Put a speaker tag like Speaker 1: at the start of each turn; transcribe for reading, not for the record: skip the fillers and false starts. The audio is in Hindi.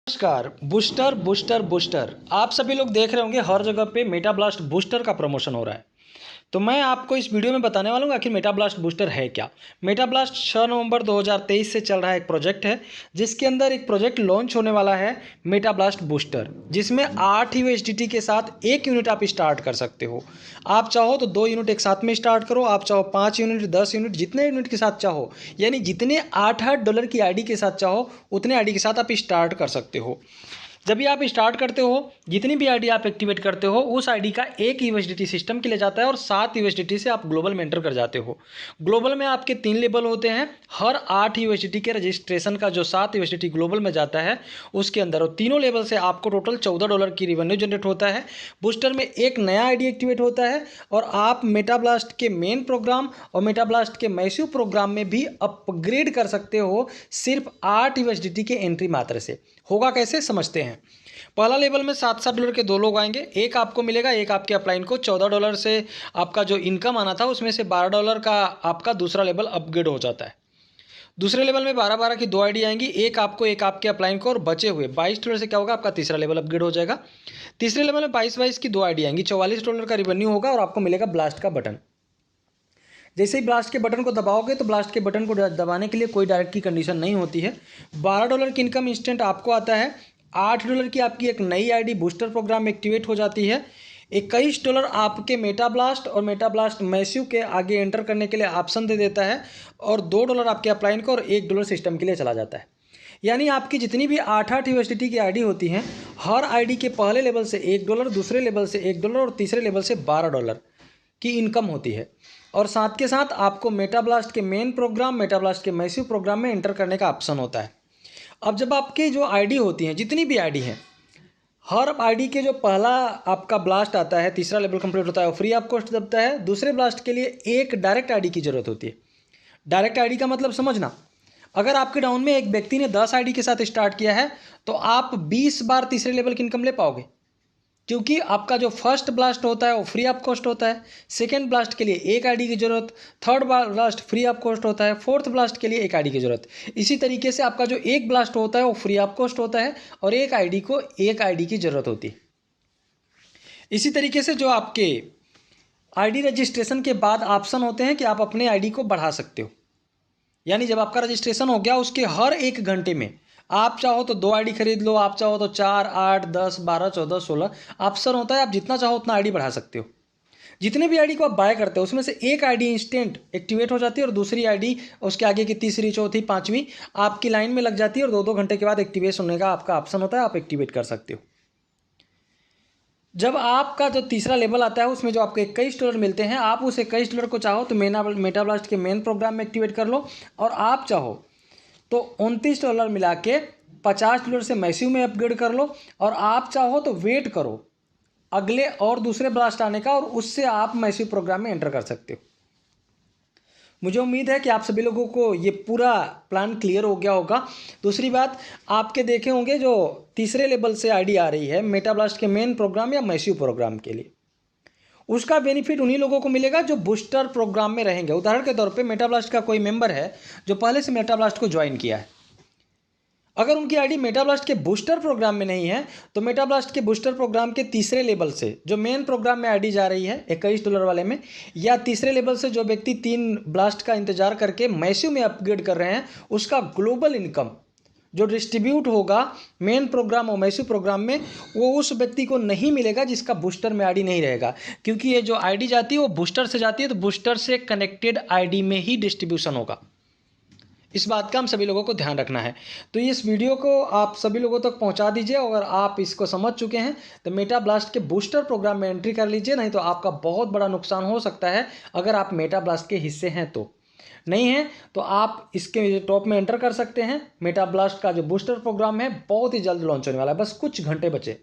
Speaker 1: नमस्कार। बूस्टर बूस्टर बूस्टर आप सभी लोग देख रहे होंगे हर जगह पे मेटा ब्लास्ट बूस्टर का प्रमोशन हो रहा है। तो मैं आपको इस वीडियो में बताने वाला हूँ आखिर मेटा ब्लास्ट बूस्टर है क्या। मेटा ब्लास्ट 6 नवंबर 2023 से चल रहा है एक प्रोजेक्ट है, जिसके अंदर एक प्रोजेक्ट लॉन्च होने वाला है मेटा ब्लास्ट बूस्टर, जिसमें 8 यूएसडीटी के साथ 1 यूनिट आप स्टार्ट कर सकते हो। आप चाहो तो 2 यूनिट एक साथ में स्टार्ट करो, आप चाहो 5 यूनिट 10 यूनिट जितने यूनिट के साथ चाहो, यानी जितने $8 की आईडी के साथ चाहो उतने आईडी के साथ आप स्टार्ट कर सकते हो। जब भी आप स्टार्ट करते हो, जितनी भी आईडी आप एक्टिवेट करते हो, उस आईडी का 1 यूएसडीटी सिस्टम के लिए जाता है और 7 यूएसडीटी से आप ग्लोबल में एंटर कर जाते हो। ग्लोबल में आपके 3 लेवल होते हैं। हर 8 यूएसडीटी के रजिस्ट्रेशन का जो 7 यूएसडीटी ग्लोबल में जाता है उसके अंदर, और तीनों लेवल से आपको टोटल $14 की रिवेन्यू जनरेट होता है। बूस्टर में एक नया आईडी एक्टिवेट होता है और आप मेटा ब्लास्ट के मेन प्रोग्राम और मेटा ब्लास्ट के मैसिव प्रोग्राम में भी अपग्रेड कर सकते हो, सिर्फ 8 यूएसडीटी के एंट्री मात्र से। होगा कैसे, समझते हैं। पहला लेवल में $7 के 2 लोग आएंगे, एक आपको मिलेगा, एक आपके अपलाइन को। $14 से आपका जो इनकम आना था उसमें से $12 का आपका दूसरा लेवल अपग्रेड हो जाता है। दूसरे लेवल में 12 की 2 आईडी आएंगी, एक आपको एक आपके अपलाइन को, और बचे हुए $22 से क्या होगा, आपका तीसरा लेवल अपग्रेड हो जाएगा। तीसरे लेवल में 22 की 2 आईडी आएंगी, $44 का रिवेन्यू होगा और आपको मिलेगा ब्लास्ट का बटन। जैसे ही ब्लास्ट के बटन को दबाओगे तो ब्लास्ट के बटन को दबाने के लिए कोई डायरेक्ट की कंडीशन नहीं होती है। $12 की इनकम इंस्टेंट आपको आता है। $8 की आपकी एक नई आईडी बूस्टर प्रोग्राम में एक्टिवेट हो जाती है। $21 आपके मेटा ब्लास्ट और मेटा ब्लास्ट मैसिव के आगे एंटर करने के लिए ऑप्शन दे देता है, और $2 आपके अपलाइन को और $1 सिस्टम के लिए चला जाता है। यानी आपकी जितनी भी 8 यूएसडीटी की आईडी होती हैं, हर आईडी के पहले लेवल से $1, दूसरे लेवल से $1 और तीसरे लेवल से $12 की इनकम होती है। और साथ के साथ आपको मेटा ब्लास्ट के मेन प्रोग्राम, मेटा ब्लास्ट के मैसिव प्रोग्राम में एंटर करने का ऑप्शन होता है। अब जब आपकी जो आईडी होती हैं, जितनी भी आईडी हैं, हर आईडी के जो पहला आपका ब्लास्ट आता है, तीसरा लेवल कंप्लीट होता है, वो फ्री ऑफ कॉस्ट दबता है। दूसरे ब्लास्ट के लिए एक डायरेक्ट आईडी की ज़रूरत होती है। डायरेक्ट आईडी का मतलब समझना, अगर आपके डाउन में एक व्यक्ति ने 10 आईडी के साथ स्टार्ट किया है तो आप 20 बार तीसरे लेवल की इनकम ले पाओगे, क्योंकि आपका जो फर्स्ट ब्लास्ट होता है वो फ्री ऑफ कॉस्ट होता है। सेकेंड ब्लास्ट के लिए एक आईडी की ज़रूरत, third blast free of cost होता है, फोर्थ ब्लास्ट के लिए एक आईडी की ज़रूरत। इसी तरीके से आपका जो एक ब्लास्ट होता है वो फ्री ऑफ कॉस्ट होता है और एक आईडी को एक आईडी की ज़रूरत होती है। इसी तरीके से जो आपके आईडी रजिस्ट्रेशन के बाद ऑप्शन होते हैं कि आप अपने आईडी को बढ़ा सकते हो। यानी जब आपका रजिस्ट्रेशन हो गया, उसके हर 1 घंटे में आप चाहो तो 2 आईडी खरीद लो, आप चाहो तो 4, 8, 10, 12, 14, 16 ऑप्शन होता है। आप जितना चाहो उतना आईडी बढ़ा सकते हो। जितने भी आईडी को आप बाय करते हो उसमें से एक आईडी इंस्टेंट एक्टिवेट हो जाती है और दूसरी आईडी उसके आगे की तीसरी, चौथी, पांचवी आपकी लाइन में लग जाती है, और 2-2 घंटे के बाद एक्टिवेट होने का आपका ऑप्शन होता है, आप एक्टिवेट कर सकते हो। जब आपका जो तीसरा लेवल आता है उसमें जो आपको $21 मिलते हैं, आप उस $21 को चाहो तो मेटा ब्लास्ट के मेन प्रोग्राम में एक्टिवेट कर लो, और आप चाहो तो $29 मिला के $50 से मैसिव में अपग्रेड कर लो, और आप चाहो तो वेट करो अगले और दूसरे ब्लास्ट आने का, और उससे आप मैसिव प्रोग्राम में एंटर कर सकते हो। मुझे उम्मीद है कि आप सभी लोगों को ये पूरा प्लान क्लियर हो गया होगा। दूसरी बात, आपके देखे होंगे जो तीसरे लेवल से आईडी आ रही है मेटा ब्लास्ट के मेन प्रोग्राम या मैसिव प्रोग्राम के लिए, उसका बेनिफिट उन्हीं लोगों को मिलेगा जो बूस्टर प्रोग्राम में रहेंगे। उदाहरण के तौर पे मेटा ब्लास्ट का कोई मेंबर है जो पहले से मेटा ब्लास्ट को ज्वाइन किया है, अगर उनकी आईडी मेटा ब्लास्ट के बूस्टर प्रोग्राम में नहीं है तो मेटा ब्लास्ट के बूस्टर प्रोग्राम के तीसरे लेवल से जो मेन प्रोग्राम में आईडी जा रही है $21 वाले में, या तीसरे लेवल से जो व्यक्ति 3 ब्लास्ट का इंतजार करके मैसिव में अपग्रेड कर रहे हैं, उसका ग्लोबल इनकम जो डिस्ट्रीब्यूट होगा मेन प्रोग्राम और मैसिव प्रोग्राम में, वो उस व्यक्ति को नहीं मिलेगा जिसका बूस्टर में आईडी नहीं रहेगा। क्योंकि ये जो आईडी जाती है वो बूस्टर से जाती है, तो बूस्टर से कनेक्टेड आईडी में ही डिस्ट्रीब्यूशन होगा। इस बात का हम सभी लोगों को ध्यान रखना है। तो इस वीडियो को आप सभी लोगों तक पहुंचा दीजिए। अगर आप इसको समझ चुके हैं तो मेटा ब्लास्ट के बूस्टर प्रोग्राम में एंट्री कर लीजिए, नहीं तो आपका बहुत बड़ा नुकसान हो सकता है अगर आप मेटा ब्लास्ट के हिस्से हैं। तो नहीं है तो आप इसके टॉप में एंटर कर सकते हैं। मेटा ब्लास्ट का जो बूस्टर प्रोग्राम है बहुत ही जल्द लॉन्च होने वाला है, बस कुछ घंटे बचे।